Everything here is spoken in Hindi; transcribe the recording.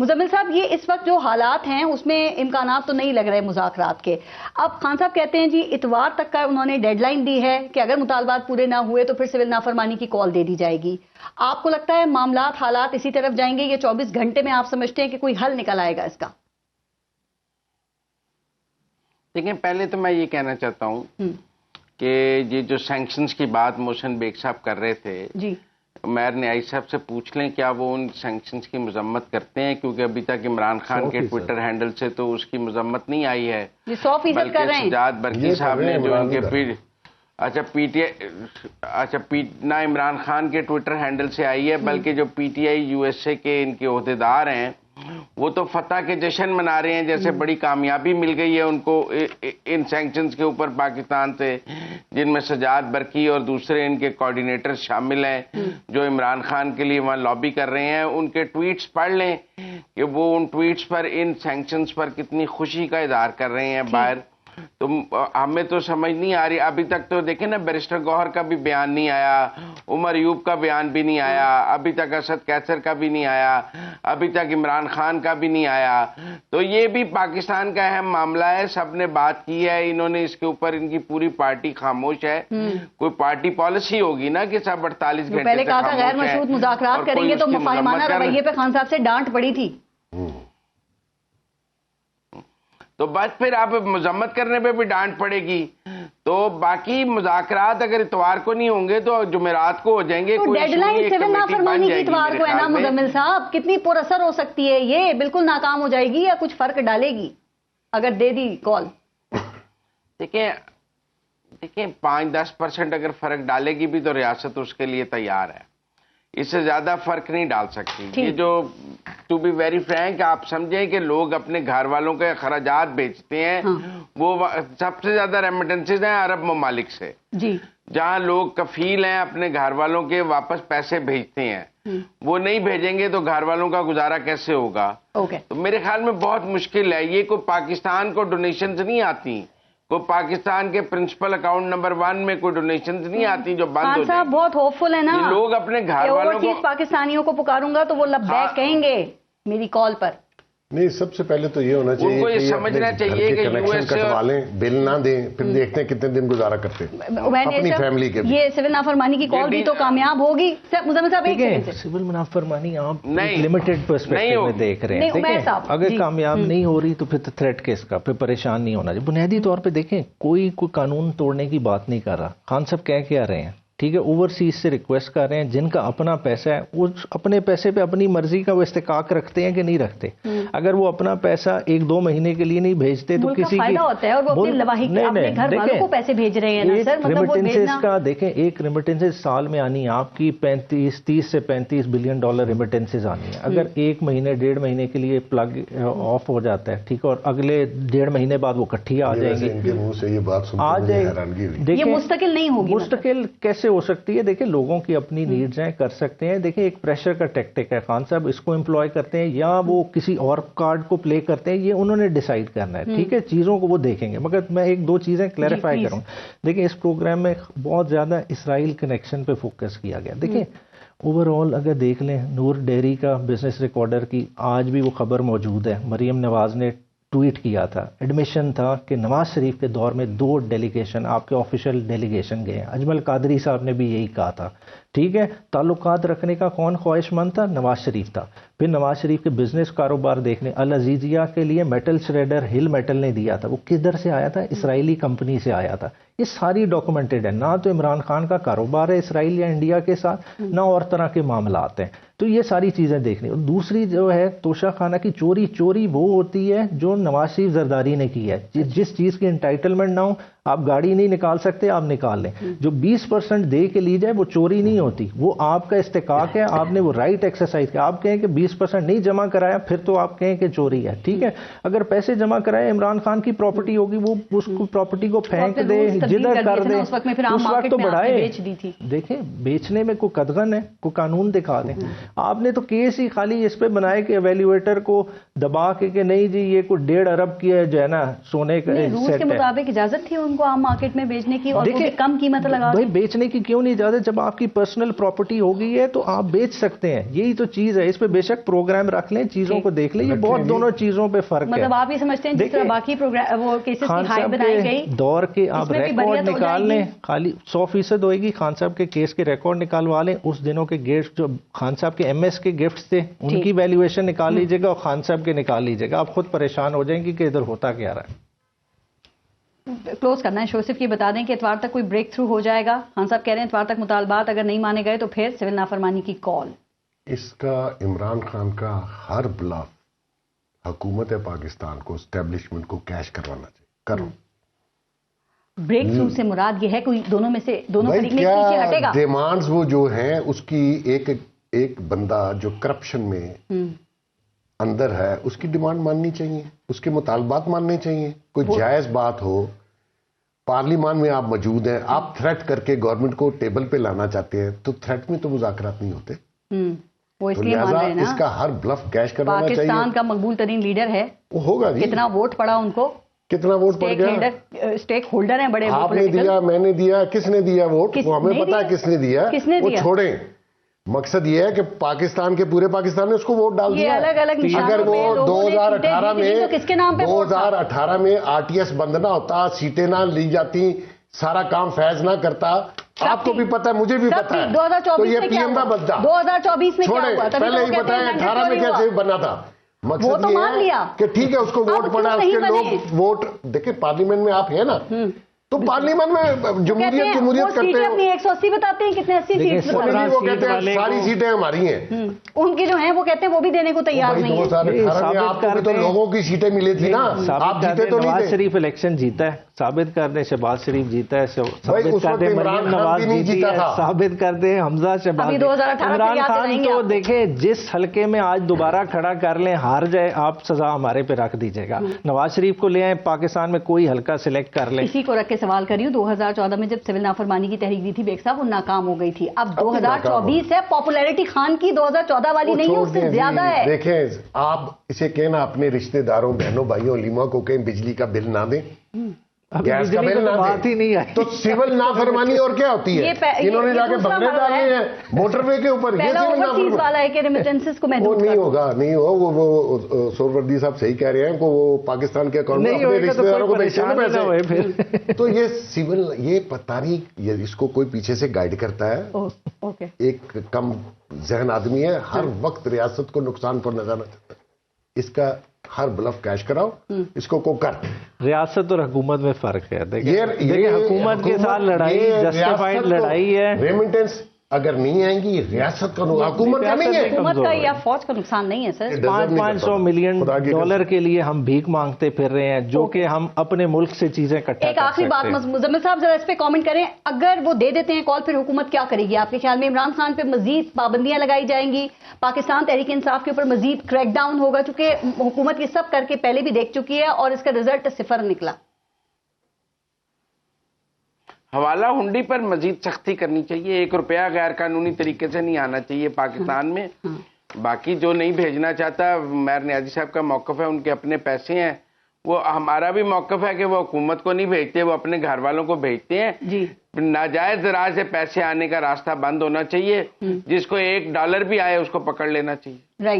मुजम्मिल साहब, ये इस वक्त जो हालात हैं उसमें इम्कानात तो नहीं लग रहे मुज़ाकरात के। अब खान साहब कहते हैं जी इतवार तक का उन्होंने डेडलाइन दी है कि अगर मुतालबात पूरे ना हुए तो फिर सिविल नाफरमानी की कॉल दे दी जाएगी। आपको लगता है मामलात हालात इसी तरफ जाएंगे? ये 24 घंटे में आप समझते हैं कि कोई हल निकल आएगा इसका? देखिए, पहले तो मैं ये कहना चाहता हूँ कि ये जो सैंक्शंस की बात मोहसिन बेग साहब कर रहे थे जी, मेयर न्याई साहब से पूछ लें क्या वो उन सैंक्शंस की मजम्मत करते हैं, क्योंकि अभी तक इमरान खान के ट्विटर हैंडल से तो उसकी मजम्मत नहीं आई है। 100% कर रहे हैं। सजाद बरकी साहब ने जो उनके ना इमरान खान के ट्विटर हैंडल से आई है, बल्कि जो पीटीआई यूएसए के इनके ओहदेदार हैं वो तो फतह के जश्न मना रहे हैं, जैसे बड़ी कामयाबी मिल गई है उनको इन सैंक्शंस के ऊपर पाकिस्तान से, जिनमें सजाद बरकी और दूसरे इनके कोऑर्डिनेटर शामिल हैं जो इमरान खान के लिए वहां लॉबी कर रहे हैं। उनके ट्वीट्स पढ़ लें कि वो उन ट्वीट्स पर, इन सैंक्शंस पर कितनी खुशी का इजहार कर रहे हैं बाहर। तो हमें तो समझ नहीं आ रही अभी तक। तो देखें ना, बैरिस्टर गौहर का भी बयान नहीं आया, उमर अयूब का बयान भी नहीं आया, अभी तक असद कैसर का भी नहीं आया, अभी तक इमरान खान का भी नहीं आया। तो ये भी पाकिस्तान का अहम मामला है, सबने बात की है, इन्होंने इसके ऊपर, इनकी पूरी पार्टी खामोश है। कोई पार्टी पॉलिसी होगी ना कि सब 48 घंटे पहले कहा था गैर मशरूत मुज़ाकरात करेंगे, तो मुफाहिमाना रवैये पे खान साहब से डांट पड़ी थी। तो बस फिर आप मजम्मत करने पे भी डांट पड़ेगी। तो बाकी मुज़ाकरात अगर इतवार को नहीं होंगे तो जुमेरात को हो जाएंगे। तो डेडलाइन सिविल नाफरमानी की इतवार को है ना मुजम्मिल साहब, कितनी पुरअसर हो सकती है ये? बिल्कुल नाकाम हो जाएगी या कुछ फर्क डालेगी अगर दे दी कॉल? देखिए 5-10% अगर फर्क डालेगी भी तो रियासत उसके लिए तैयार है, इससे ज्यादा फर्क नहीं डाल सकती। ये जो टू बी वेरी फ्रैंक, आप समझें कि लोग अपने घर वालों के खर्चात बेचते हैं। वो सबसे ज्यादा रेमिटेंसेज हैं अरब ममालिक से जी, जहां लोग कफील हैं अपने घर वालों के वापस पैसे भेजते हैं। वो नहीं भेजेंगे तो घर वालों का गुजारा कैसे होगा? तो मेरे ख्याल में बहुत मुश्किल है। ये कोई पाकिस्तान को डोनेशन नहीं आती, तो पाकिस्तान के प्रिंसिपल अकाउंट नंबर 1 में कोई डोनेशंस नहीं आती जो बंद हो जाए। बहुत होपफुल है ना, लोग अपने घर वालों को, पाकिस्तानियों को पुकारूंगा तो वो लब्बैक कहेंगे मेरी कॉल पर। नहीं, सबसे पहले तो ये होना चाहिए, उनको ये समझना चाहिए कि कनेक्शन कटवा लें, बिल ना दें, फिर देखते हैं कितने दिन गुजारा करते हैं अपनी फैमिली के। ये सिविल नाफरमानी की कॉल भी तो कामियाब होगी। मुजम्मिल साहब, एक सिविल नाफरमानी आप लिमिटेड पर्सपेक्टिव में देख रहे हैं। अगर कामयाब नहीं हो रही तो फिर थ्रेट केस का, फिर परेशान नहीं होना चाहिए। बुनियादी तौर पर देखें, कोई कानून तोड़ने की बात नहीं कर रहा। खान साहब कह रहे हैं, ठीक है, ओवरसीज से रिक्वेस्ट कर रहे हैं, जिनका अपना पैसा है वो अपने पैसे पे अपनी मर्जी का वो इस्तेकाक रखते हैं कि नहीं रखते। अगर वो अपना पैसा 1-2 महीने के लिए नहीं भेजते तो किसी की होता है और वो अपने घर वालों को पैसे भेज रहे हैं ना सर। रेमिटेंसेस का देखें, एक रेमिटेंसेस साल में आनी आपकी 30 से 35 बिलियन डॉलर रेमिटेंसेस आनी है। अगर 1 महीने 1.5 महीने के लिए प्लग ऑफ हो जाता है, ठीक है, और अगले 1.5 महीने बाद वो इकट्ठी आ जाएंगी, आ जाएगी। ये मुस्तकिल नहीं होगी। मुस्तकिल कैसे हो सकती है? देखिए, लोगों की अपनी नीड्स हैं, कर सकते हैं। देखिए, एक प्रेशर का टैक्टिक है, खान साहब इसको एम्प्लॉय करते हैं या वो किसी और कार्ड को प्ले करते हैं, ये उन्होंने डिसाइड करना है। ठीक है, चीजों को वो देखेंगे। मगर मैं 1-2 चीजें क्लैरिफाई करूं। देखिए, इस प्रोग्राम में बहुत ज्यादा इसराइल कनेक्शन पे फोकस किया गया। देखिए, ओवरऑल अगर देख लें, नूर डेयरी का बिजनेस रिकॉर्डर की आज भी वो खबर मौजूद है। मरियम नवाज ने ट्वीट किया था, एडमिशन था कि नवाज शरीफ के दौर में 2 डेलीगेशन, आपके ऑफिशियल डेलीगेशन गए। अजमल कादरी साहब ने भी यही कहा था। ठीक है, ताल्लुकात रखने का कौन ख्वाहिशमंद था? नवाज शरीफ था। फिर नवाज शरीफ के बिजनेस कारोबार देखने, अल अजीजिया के लिए मेटल श्रेडर हिल मेटल ने दिया था, वो किधर से आया था? इसराइली कंपनी से आया था। ये सारी डॉक्यूमेंटेड है। ना तो इमरान खान का कारोबार है इसराइल या इंडिया के साथ, ना और तरह के मामला आते हैं। तो ये सारी चीजें देखनी। और दूसरी जो है, तोशा खाना की चोरी वो होती है जो नवाज शरीफ जरदारी ने की है। जिस चीज की एंटाइटलमेंट ना हो, आप गाड़ी नहीं निकाल सकते, आप निकाल लें। जो 20% दे के ली जाए वो चोरी नहीं होती, वो आपका इस्तेकाक है, आपने वो राइट एक्सरसाइज किया। आप कहें कि 20% नहीं जमा कराया, फिर तो आप कहें कि चोरी है। ठीक है, अगर पैसे जमा कराए, इमरान खान की प्रॉपर्टी होगी, वो उसको प्रॉपर्टी को फेंक दे, जिधर कर दे, उस वक्त तो बढ़ाए। देखें, बेचने में कोई कदगन है, कोई कानून दिखा दें। आपने तो केस ही खाली इस पे बनाए कि एवेल्युएटर को दबा के नहीं जी ये कोई 1.5 अरब की है जो है ना सोने का रूल्स के मुताबिक इजाजत थी उनको आम मार्केट में बेचने की, और वो देखिए, भी कम कीमत लगा भाई बेचने की क्यों नहीं इजाजत? जब आपकी पर्सनल प्रॉपर्टी हो गई है तो आप बेच सकते हैं, यही तो चीज है। इस पे बेशक प्रोग्राम रख लें, चीजों को देख लें, ये बहुत दोनों चीजों पे फर्क है। मतलब आप ये समझते हैं जिस तरह बाकी प्रोग्राम वो केसेस की हाइप बनाई गई, दौर के आप इसमें भी रिकॉर्ड बढ़िया तो हो निकाल लें, जाएगी। खाली 100% होएगी। खान साहब के केस के रिकॉर्ड निकालवा लें, उस दिनों के गिफ्ट जो खान साहब के एमएस के गिफ्ट्स थे उनकी वैल्यूएशन निकाल लीजिएगा और खान साहब के निकाल लीजिएगा, आप खुद परेशान हो जाएंगे कि इधर होता क्या रहा है। क्लोज करना है शो, सिर्फ ये बता दें कि इतवार तक कोई ब्रेक थ्रू हो जाएगा। खान साहब कह रहे हैं इतवार तक मुतालबात अगर नहीं माने गए तो फिर सिविल नाफरमानी की कॉल। इसका इमरान खान का हर ब्लफ हुकूमत पाकिस्तान को, एस्टेब्लिशमेंट को कैश करवाना चाहिए। करो ब्रेक थ्रू से मुराद ये है कोई दोनों में से दोनों भाई फरीक में पीछे क्या हटेगा। डिमांड्स वो जो हैं उसकी एक बंदा जो करप्शन में अंदर है उसकी डिमांड माननी चाहिए, उसके मुतालबात मानने चाहिए। कोई जायज बात हो, पार्लियामान में आप मौजूद हैं, आप थ्रेट करके गवर्नमेंट को टेबल पे लाना चाहते हैं, तो थ्रेट में तो मुज़ाकरात नहीं होते। वो तो इसलिए मान रहे हैं ना, इसका हर ब्लफ कैश करवाना चाहिए। पाकिस्तान का मकबूल तरीन लीडर है, वो होगा जी। कितना वोट पड़ा उनको, कितना वोट पड़ गया? स्टेक होल्डर हैं बड़े। आपने दिया, मैंने दिया, किसने दिया वोट? वो हमें नहीं पता है दिया। किसने दिया। किसने वो दिया? छोड़ें, मकसद ये है कि पाकिस्तान के पूरे पाकिस्तान ने उसको वोट डाल ये दिया। अलग-अलग निशानों अगर वो पे लोगों ने 2018 सीटें जीती में तो किसके नाम पे वोट था? 2018 में आरटीएस बंद ना होता, सीटें ना ली जाती, सारा काम फैज ना करता, आपको भी पता है, मुझे भी पता है, 2024 तो ये में क्या पीएम का हुआ? बनता। 2024 में क्या छोड़े, हुआ? तभी पहले तो ही कहते बताया हैं 18 में हुआ। कैसे बना था। वो मकसद तो ये मान है लिया कि ठीक है उसको अब वोट क्यों पड़ा, नहीं उसके बने? लोग वोट देखिए, पार्लियामेंट में आप है ना, तो पार्लियामेंट में जमहूरियत करते हो। अपनी 180 बताते हैं, कितने 80 देखिए, सीट वो बताते हैं। नहीं, वो कहते हैं सारी सीटें हमारी हैं। उनकी जो हैं वो कहते हैं वो भी देने को तैयार नहीं है। 2018 में आपको भी तो लोगों की सीटें मिली थी ना, आप जीते तो नहीं नवाज थे। शरीफ इलेक्शन जीता है, साबित कर दें शहबाज शरीफ जीता है, साबित उस कर वक्त दें इमरान मरियम खान नवाज भी नहीं जीती जीता है, था। साबित कर दें हमजा शहबाज। अभी 2018 इमरान याद खान दिलाएंगे तो आपको। देखे जिस हल्के में आज दोबारा खड़ा कर लें, हार जाए, आप सजा हमारे पे रख दीजिएगा। नवाज शरीफ को ले आए, पाकिस्तान में कोई हल्का सिलेक्ट कर ले। इसी को रख के सवाल कर रही हूँ, 2014 में जब सिविल नाफरमानी की तहरीक दी थी बेग साहब, वो नाकाम हो गई थी। अब 2024 है, पॉपुलैरिटी खान की 2014 वाली नहीं है, उससे ज्यादा है। देखें, आप इसे कहना अपने रिश्तेदारों, बहनों, भाइयों, लीमा को कहें बिजली का बिल ना दें, गैस का बिल ना बात ही दें, नहीं आई। तो सिविल नाफरमानी और क्या होती है? इन्होंने जाके बंगले डाले हैं मोटरवे के ऊपर। ये पहला सिविल ओवरसीज नाफरमानी वाला है कि रेमिटेंसेस को वो महदूद नहीं कर दो। होगा, नहीं हो। वो सोरवर्दी साहब सही कह रहे हैं कि वो पाकिस्तान के अकाउंट में नहीं अपने होएगा तो रिश्तेदारों कोई को भेजते हैं परेशानी ना होए पैसे। फिर। तो ये सिविल, ये पता नहीं, ये इसको कोई पीछे से गाइड करता है। ओके, एक कम जहन आदमी है, हर वक्त रियासत को नुकसान पहुंचाना चाहता है। इसका हर ब्लफ कैश कराओ, इसको को कर। रियासत और हुकूमत में फर्क है। देखिए ये हुकूमत के साथ लड़ाई जस्टिफाइड लड़ाई है। रेमिटेंस अगर नहीं आएंगी, रियासत का हुकूमत का नहीं है। हुकूमत का या फौज का नुकसान नहीं है सर। 500 मिलियन डॉलर के लिए हम भीख मांगते फिर रहे हैं, जो कि हम अपने मुल्क से चीजें इकट्ठा एक आखिरी बात मुजम्मिल साहब जरा इस पे कमेंट करें, अगर वो दे देते हैं कॉल, फिर हुकूमत क्या करेगी आपके ख्याल में? इमरान खान पे मजीद पाबंदियां लगाई जाएंगी, पाकिस्तान तहरीक इंसाफ के ऊपर मजीद क्रैकडाउन होगा, चूंकि हुकूमत ये सब करके पहले भी देख चुकी है और इसका रिजल्ट 0 निकला। हवाला हुंडी पर मजीद सख्ती करनी चाहिए। 1 रुपया गैर कानूनी तरीके से नहीं आना चाहिए पाकिस्तान में। बाकी जो नहीं भेजना चाहता, मेयर नियाजी साहब का मौकफ है, उनके अपने पैसे हैं। वो हमारा भी मौकफ है कि वो हुकूमत को नहीं भेजते, वो अपने घर वालों को भेजते हैं जी। नाजायज राह से पैसे आने का रास्ता बंद होना चाहिए। जिसको $1 भी आए उसको पकड़ लेना चाहिए। राइट।